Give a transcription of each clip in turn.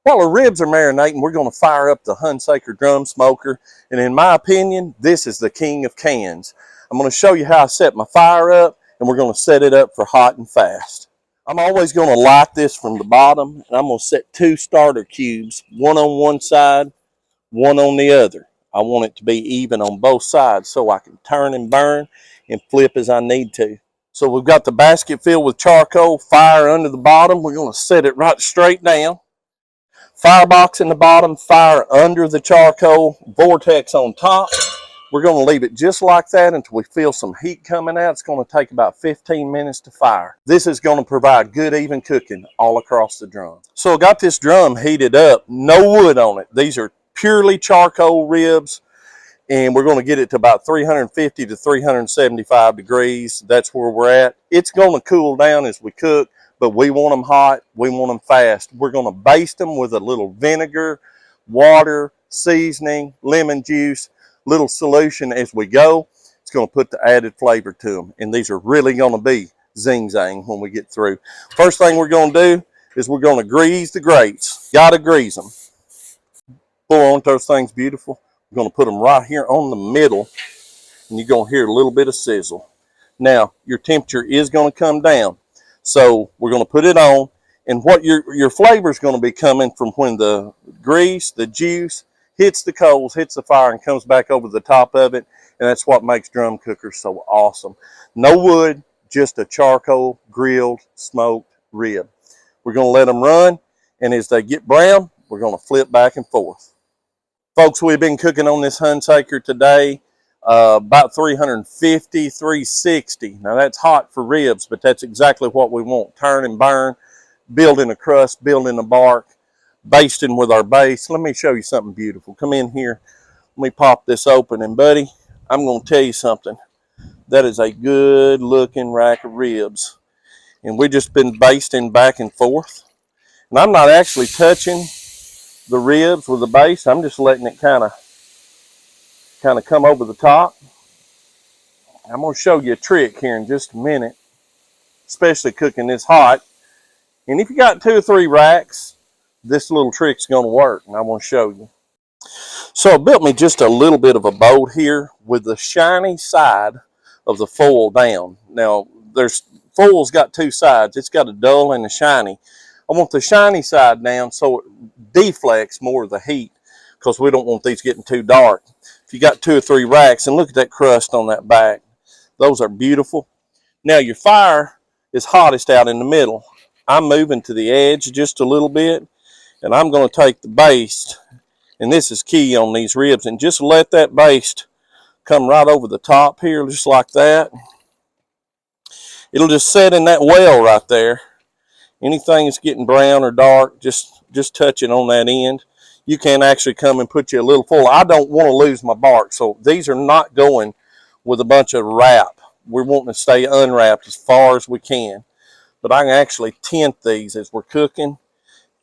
While the ribs are marinating, we're going to fire up the Hunsaker Drum Smoker. And in my opinion, this is the king of cans. I'm going to show you how I set my fire up, and we're going to set it up for hot and fast. I'm always going to light this from the bottom, and I'm going to set 2 starter cubes, one on one side, one on the other. I want it to be even on both sides so I can turn and burn and flip as I need to. So we've got the basket filled with charcoal, fire under the bottom. We're going to set it right straight down. Firebox in the bottom, fire under the charcoal, vortex on top. We're going to leave it just like that until we feel some heat coming out. It's going to take about 15 minutes to fire. This is going to provide good even cooking all across the drum. So I got this drum heated up, no wood on it. These are purely charcoal ribs, and we're going to get it to about 350 to 375 degrees. That's where we're at. It's going to cool down as we cook, but we want them hot, we want them fast. We're going to baste them with a little vinegar, water, seasoning, lemon juice, little solution as we go. It's going to put the added flavor to them, and these are really going to be zing zang when we get through. First thing we're going to do is we're going to grease the grates. Gotta grease them. Pull on those things beautiful. We're going to put them right here on the middle, and you're going to hear a little bit of sizzle. Now, your temperature is going to come down. So we're going to put it on, and what your flavor is going to be coming from when the grease, the juice, hits the coals, hits the fire, and comes back over the top of it, and that's what makes drum cookers so awesome. No wood, just a charcoal, grilled, smoked rib. We're going to let them run, and as they get brown, we're going to flip back and forth. Folks, we've been cooking on this Hunsaker today. About 350, 360. Now that's hot for ribs, but that's exactly what we want. Turn and burn, building a crust, building a bark, basting with our base. Let me show you something beautiful. Come in here. Let me pop this open, and buddy, I'm going to tell you something. That is a good looking rack of ribs. And we've just been basting back and forth. And I'm not actually touching the ribs with the base. I'm just letting it kind of come over the top. I'm going to show you a trick here in just a minute, especially cooking this hot. And if you got 2 or 3 racks, this little trick's going to work, and I want to show you. So I built me just a little bit of a boat here with the shiny side of the foil down. Now, foil's got 2 sides. It's got a dull and a shiny. I want the shiny side down so it deflects more of the heat, because we don't want these getting too dark. If you got 2 or 3 racks, and look at that crust on that back. Those are beautiful. Now your fire is hottest out in the middle. I'm moving to the edge just a little bit, and I'm going to take the baste, and this is key on these ribs, and just let that baste come right over the top here, just like that. It'll just set in that well right there. Anything that's getting brown or dark, just touch it on that end. You can actually come and put you a little foil. I don't want to lose my bark, so these are not going with a bunch of wrap. We're wanting to stay unwrapped as far as we can. But I can actually tint these as we're cooking,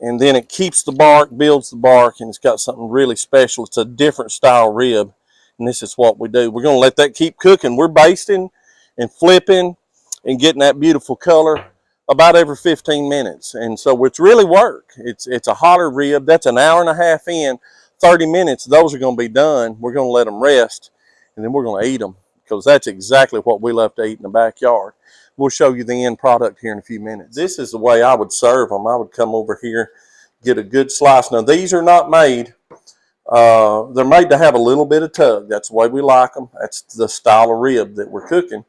and then it keeps the bark, builds the bark, and it's got something really special. It's a different style rib, and this is what we do. We're going to let that keep cooking. We're basting and flipping and getting that beautiful color about every 15 minutes, and so it's really work. It's a hotter rib. That's an hour and a half in. 30 minutes, those are going to be done. We're going to let them rest, and then we're going to eat them, because that's exactly what we love to eat in the backyard. We'll show you the end product here in a few minutes. This is the way I would serve them. I would come over here, get a good slice. Now these are not made, they're made to have a little bit of tug. That's the way we like them. That's the style of rib that we're cooking.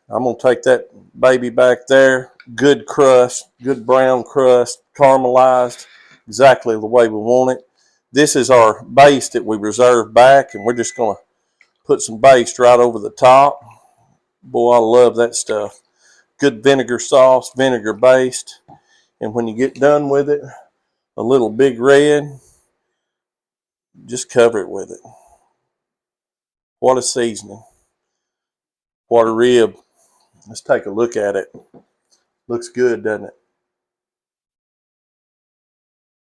I'm going to take that baby back there. Good crust, good brown crust, caramelized, exactly the way we want it. This is our base that we reserve back, and we're just going to put some baste right over the top. Boy, I love that stuff. Good vinegar sauce, vinegar based. And when you get done with it, a little Big Red, just cover it with it. What a seasoning. What a rib. Let's take a look at it. Looks good, doesn't it?